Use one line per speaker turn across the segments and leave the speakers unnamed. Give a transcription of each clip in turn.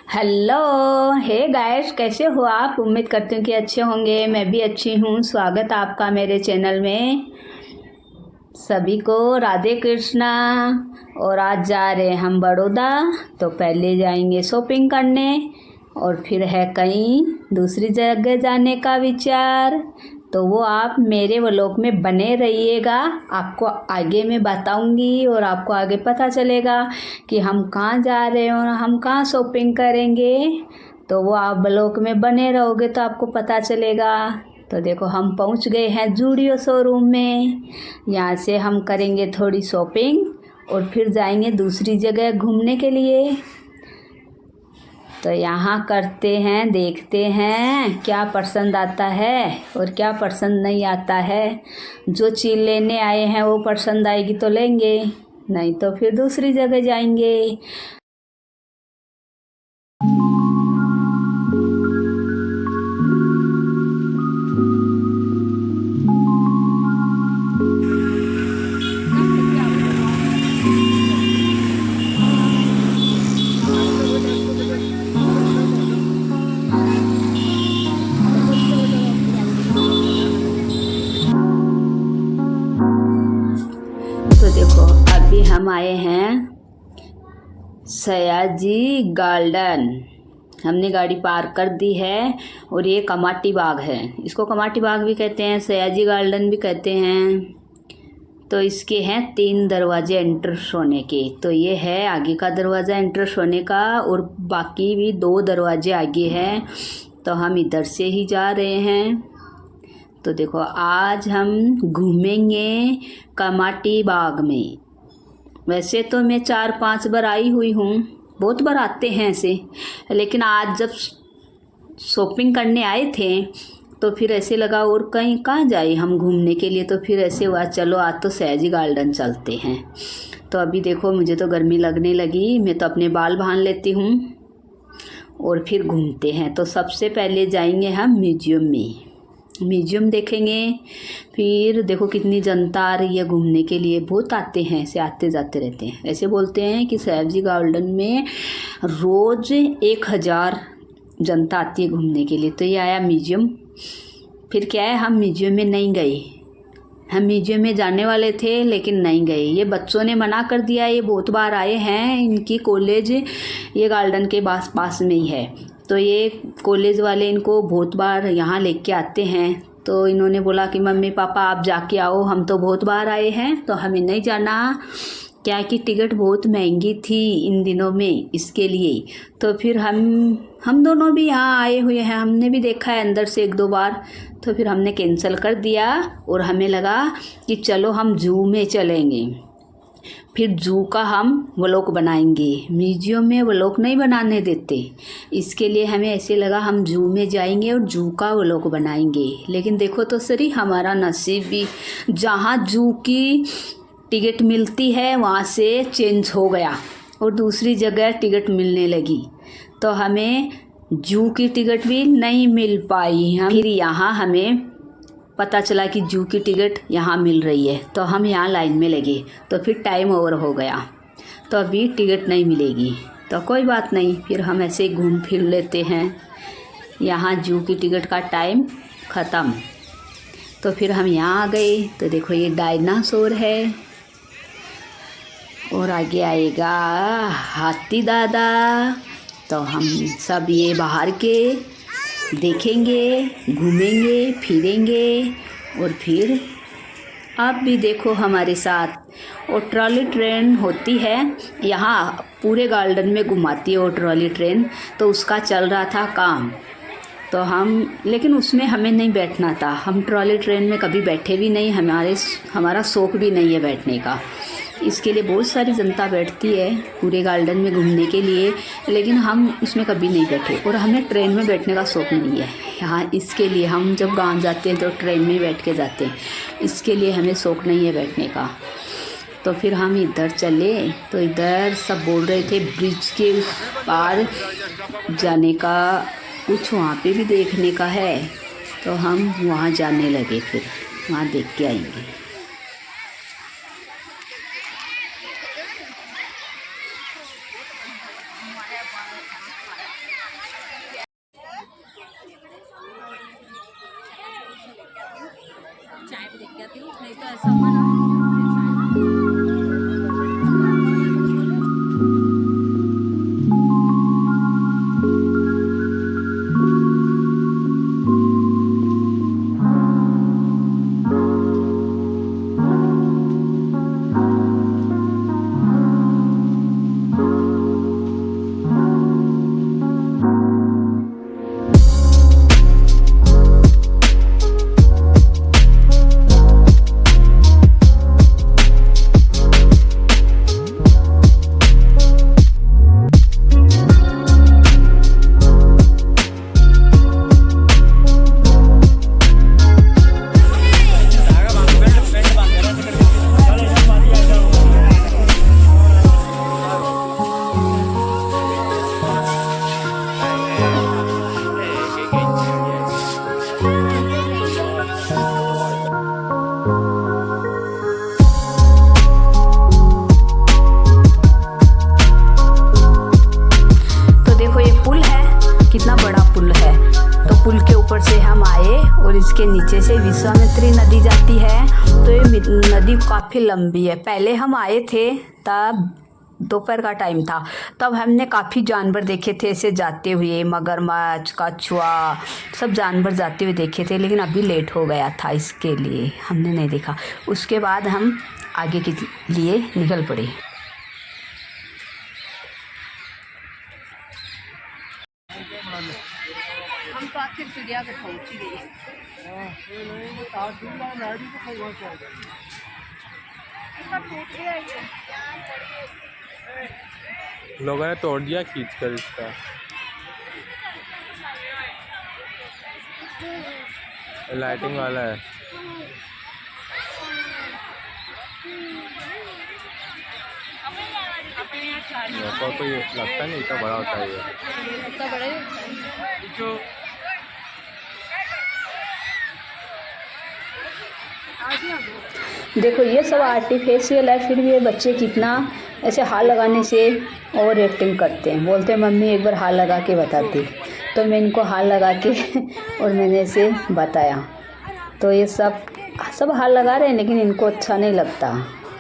Hello. Hey guys, कैसे हो आप? उम्मीद करती हूँ कि अच्छे होंगे। मैं भी अच्छी हूँ। स्वागत है आपका मेरे चैनल में। सभी को राधे कृष्णा। और आज जा रहे हैं हम बड़ौदा। तो पहले जाएंगे शॉपिंग करने और फिर है कहीं दूसरी जगह जाने का विचार। तो वो आप मेरे व्लॉग में बने रहिएगा। आपको आगे मैं बताऊंगी और आपको आगे पता चलेगा कि हम कहाँ जा रहे हैं और हम कहाँ शॉपिंग करेंगे। तो वो आप व्लॉग में बने रहोगे तो आपको पता चलेगा। तो देखो, हम पहुंच गए हैं जूडियो शोरूम में। यहाँ से हम करेंगे थोड़ी शॉपिंग और फिर जाएंगे दूसरी जगह घूमने के लिए। तो यहाँ करते हैं, देखते हैं क्या पसंद आता है और क्या पसंद नहीं आता है। जो चीज़ लेने आए हैं वो पसंद आएगी तो लेंगे, नहीं तो फिर दूसरी जगह जाएंगे। तो देखो, अभी हम आए हैं सयाजी गार्डन। हमने गाड़ी पार्क कर दी है और ये कमाटी बाग है। इसको कमाटी बाग भी कहते हैं, सयाजी गार्डन भी कहते हैं। तो इसके हैं 3 दरवाजे एंटर होने के। तो ये है आगे का दरवाज़ा एंटर होने का और बाकी भी 2 दरवाजे आगे हैं। तो हम इधर से ही जा रहे हैं। तो देखो, आज हम घूमेंगे कमाटी बाग में। वैसे तो मैं 4-5 बार आई हुई हूँ, बहुत बार आते हैं ऐसे, लेकिन आज जब शॉपिंग करने आए थे तो फिर ऐसे लगा और कहीं कहाँ जाए हम घूमने के लिए। तो फिर ऐसे हुआ चलो आज तो सयाजी गार्डन चलते हैं। तो अभी देखो, मुझे तो गर्मी लगने लगी, मैं तो अपने बाल बांध लेती हूँ और फिर घूमते हैं। तो सबसे पहले जाएंगे हम म्यूजियम में, म्यूजियम देखेंगे। फिर देखो कितनी जनता आ रही है घूमने के लिए, बहुत आते हैं, ऐसे आते जाते रहते हैं। ऐसे बोलते हैं कि सयाजी गार्डन में रोज़ 1000 जनता आती है घूमने के लिए। तो ये आया म्यूजियम। फिर क्या है, हम म्यूजियम में नहीं गए। हम म्यूजियम में जाने वाले थे लेकिन नहीं गए, ये बच्चों ने मना कर दिया। ये बहुत बार आए हैं, इनकी कॉलेज ये गार्डन के पास में ही है। तो ये कॉलेज वाले इनको बहुत बार यहाँ लेके आते हैं। तो इन्होंने बोला कि मम्मी पापा आप जाके आओ, हम तो बहुत बार आए हैं तो हमें नहीं जाना। क्या कि टिकट बहुत महंगी थी इन दिनों में, इसके लिए। तो फिर हम दोनों भी यहाँ आए हुए हैं, हमने भी देखा है अंदर से 1-2 बार। तो फिर हमने कैंसिल कर दिया और हमें लगा कि चलो हम जू में चलेंगे। फिर जू का हम व्लॉग बनाएंगे। म्यूजियम में व्लॉग नहीं बनाने देते, इसके लिए हमें ऐसे लगा हम जू में जाएंगे और जू का व्लॉग बनाएंगे। लेकिन देखो तो सही, हमारा नसीब भी, जहाँ जू की टिकट मिलती है वहाँ से चेंज हो गया और दूसरी जगह टिकट मिलने लगी। तो हमें जू की टिकट भी नहीं मिल पाई। हम फिर यहाँ हमें पता चला कि जू की टिकट यहाँ मिल रही है, तो हम यहाँ लाइन में लगे। तो फिर टाइम ओवर हो गया, तो अभी टिकट नहीं मिलेगी। तो कोई बात नहीं, फिर हम ऐसे घूम फिर लेते हैं। यहाँ जू की टिकट का टाइम ख़त्म। तो फिर हम यहाँ आ गए। तो देखो, ये डायनासोर है और आगे आएगा हाथी दादा। तो हम सब ये बाहर के देखेंगे, घूमेंगे फिरेंगे और फिर आप भी देखो हमारे साथ। और ट्रॉली ट्रेन होती है यहाँ, पूरे गार्डन में घुमाती है वो ट्रॉली ट्रेन। तो उसका चल रहा था काम, तो लेकिन उसमें हमें नहीं बैठना था। हम ट्रॉली ट्रेन में कभी बैठे भी नहीं, हमारा शौक़ भी नहीं है बैठने का। इसके लिए बहुत सारी जनता बैठती है पूरे गार्डन में घूमने के लिए, लेकिन हम इसमें कभी नहीं बैठे और हमें ट्रेन में बैठने का शौक़ नहीं है यहाँ। इसके लिए हम जब गाँव जाते हैं तो ट्रेन में ही बैठ के जाते हैं, इसके लिए हमें शौक़ नहीं है बैठने का। तो फिर हम इधर चले। तो इधर सब बोल रहे थे ब्रिज के उस पार जाने का, कुछ वहाँ पे भी देखने का है। तो हम वहाँ जाने लगे, फिर वहाँ देख के आएंगे। नहीं तो ऐसा बना। कितना बड़ा पुल है। तो पुल के ऊपर से हम आए और इसके नीचे से विश्वामित्री नदी जाती है। तो ये नदी काफ़ी लंबी है। पहले हम आए थे तब दोपहर का टाइम था, तब हमने काफ़ी जानवर देखे थे ऐसे जाते हुए, मगरमच्छ, कछुआ, सब जानवर जाते हुए देखे थे। लेकिन अभी लेट हो गया था, इसके लिए हमने नहीं देखा। उसके बाद हम आगे के लिए निकल पड़े। हम तो आखिर चिड़िया पे पहुँच ही गए।
लोगों ने तोड़ दिया खींच कर इसका। लाइटिंग वाला है। तो ये लगता नहीं इतना बड़ा होता है ये।
इतना बड़ा ही देखो ये सब आर्टिफिशियल है, फिर भी ये बच्चे कितना ऐसे हाथ लगाने से ओवर एक्टिंग करते हैं। बोलते हैं मम्मी एक बार हाथ लगा के बताती। तो मैं इनको हाथ लगा के और मैंने इसे बताया। तो ये सब हाथ लगा रहे हैं लेकिन इनको अच्छा नहीं लगता।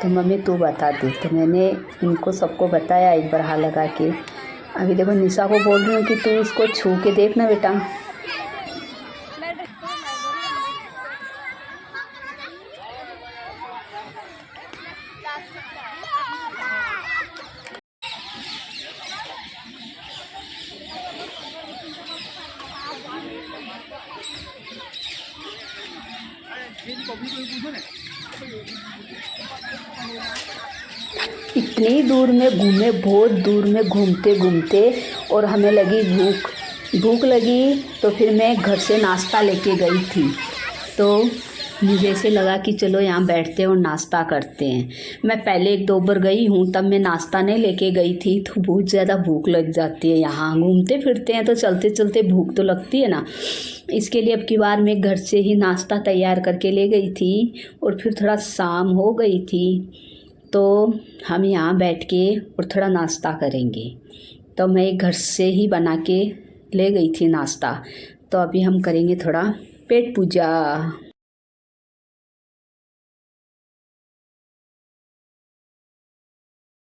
तो मम्मी तू बता दी। तो मैंने इनको सबको बताया एक बार हाथ लगा के। अभी देखो निशा को बोल रही हूँ कि तू इसको छू के देखना बेटा। इतनी दूर में घूमे, बहुत दूर में घूमते घूमते, और हमें लगी भूख लगी। तो फिर मैं घर से नाश्ता लेके गई थी। तो मुझे ऐसे लगा कि चलो यहाँ बैठते हैं और नाश्ता करते हैं। मैं पहले एक दो बार गई हूँ, तब मैं नाश्ता नहीं लेके गई थी। तो बहुत ज़्यादा भूख लग जाती है। यहाँ घूमते फिरते हैं तो चलते चलते भूख तो लगती है ना। इसके लिए अब की बार मैं घर से ही नाश्ता तैयार करके ले गई थी। और फिर थोड़ा शाम हो गई थी तो हम यहाँ बैठ के और थोड़ा नाश्ता करेंगे। तो मैं घर से ही बना के ले गई थी नाश्ता। तो अभी हम करेंगे थोड़ा पेट पूजा।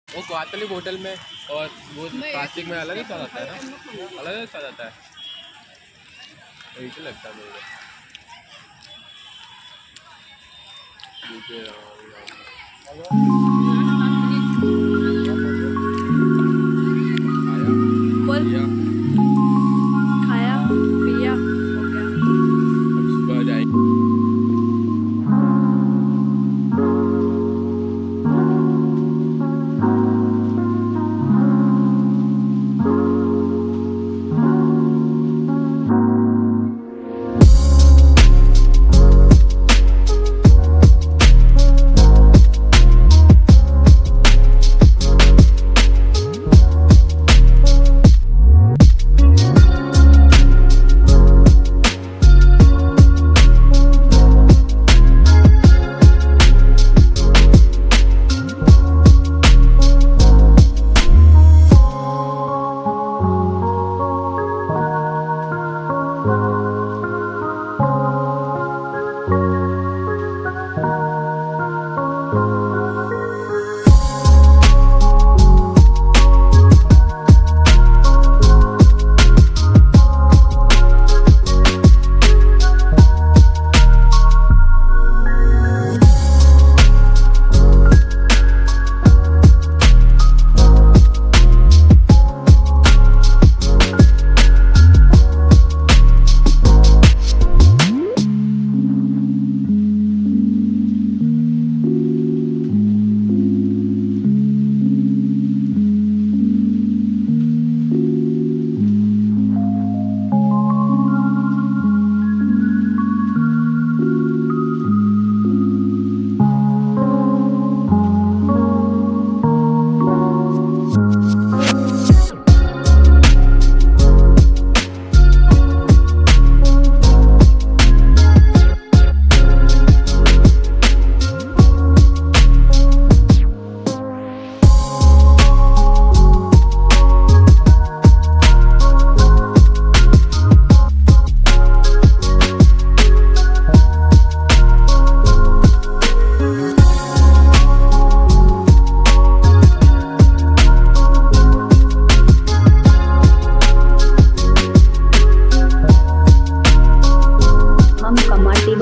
वो कातली बोतल में और वो प्लास्टिक में अलग ही स्वाद आता है ना, अलग ही स्वाद आता है। ऐसे लगता है मुझे।
खाया पिया हो गया।
अब सुबह जाएंगे।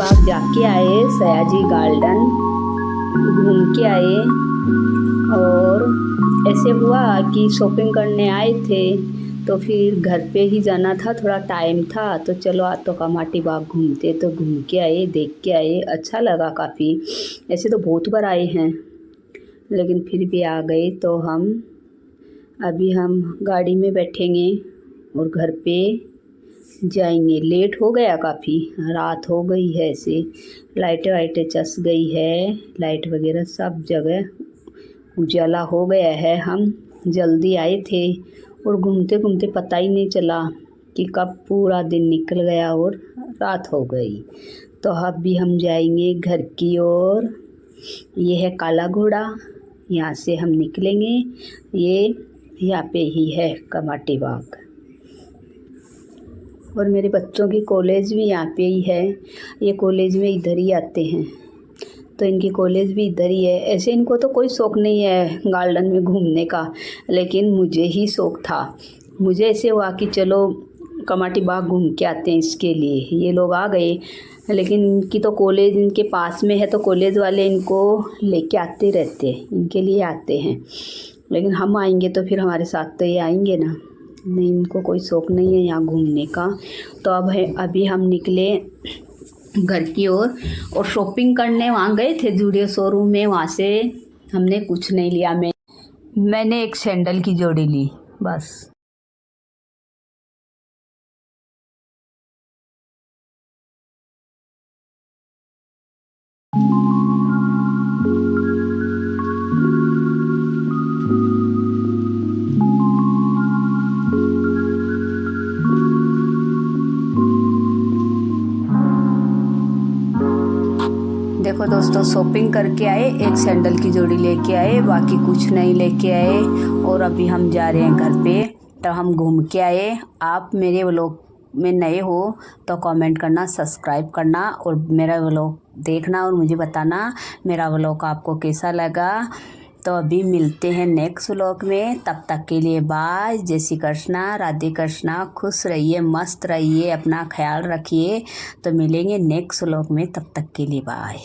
बाग जाके आए, सयाजी गार्डन घूम के आए। और ऐसे हुआ कि शॉपिंग करने आए थे तो फिर घर पे ही जाना था, थोड़ा टाइम था, तो चलो आज तो कमाटी बाग घूमते, तो घूम के आए, देख के आए, अच्छा लगा काफ़ी। ऐसे तो बहुत बार आए हैं लेकिन फिर भी आ गए। तो अभी हम गाड़ी में बैठेंगे और घर पे जाएंगे। लेट हो गया काफ़ी, रात हो गई है, ऐसे लाइटें वाइटें चस गई है, लाइट वगैरह सब जगह उजाला हो गया है। हम जल्दी आए थे और घूमते घूमते पता ही नहीं चला कि कब पूरा दिन निकल गया और रात हो गई। तो अब भी हम जाएंगे घर की ओर। ये है काला घोड़ा, यहाँ से हम निकलेंगे। ये यहाँ पे ही है कमाटी बाग। और मेरे बच्चों की कॉलेज भी यहाँ पे ही है, ये कॉलेज में इधर ही आते हैं, तो इनकी कॉलेज भी इधर ही है। ऐसे इनको तो कोई शौक़ नहीं है गार्डन में घूमने का, लेकिन मुझे ही शौक़ था। मुझे ऐसे हुआ कि चलो कमाटी बाग घूम के आते हैं, इसके लिए ये लोग आ गए। लेकिन इनकी तो कॉलेज इनके पास में है, तो कॉलेज वाले इनको लेके आते रहते हैं, इनके लिए आते हैं। लेकिन हम आएंगे तो फिर हमारे साथ तो ये आएंगे ना, नहीं इनको कोई शौक़ नहीं है यहाँ घूमने का। तो अभी हम निकले घर की ओर और शॉपिंग करने वहाँ गए थे जूडियो शोरूम में। वहाँ से हमने कुछ नहीं लिया, मैंने एक सैंडल की जोड़ी ली बस। देखो दोस्तों, शॉपिंग करके आए, एक सैंडल की जोड़ी लेके आए, बाकी कुछ नहीं लेके आए। और अभी हम जा रहे हैं घर पे, तो हम घूम के आए। आप मेरे व्लॉग में नए हो तो कमेंट करना, सब्सक्राइब करना और मेरा व्लॉग देखना और मुझे बताना मेरा व्लॉग आपको कैसा लगा। तो अभी मिलते हैं नेक्स्ट व्लॉग में, तब तक के लिए बाय, जय श्री कृष्णा, राधे कृष्णा, खुश रहिए, मस्त रहिए, अपना ख्याल रखिए। तो मिलेंगे नेक्स्ट व्लॉग में, तब तक के लिए बाय।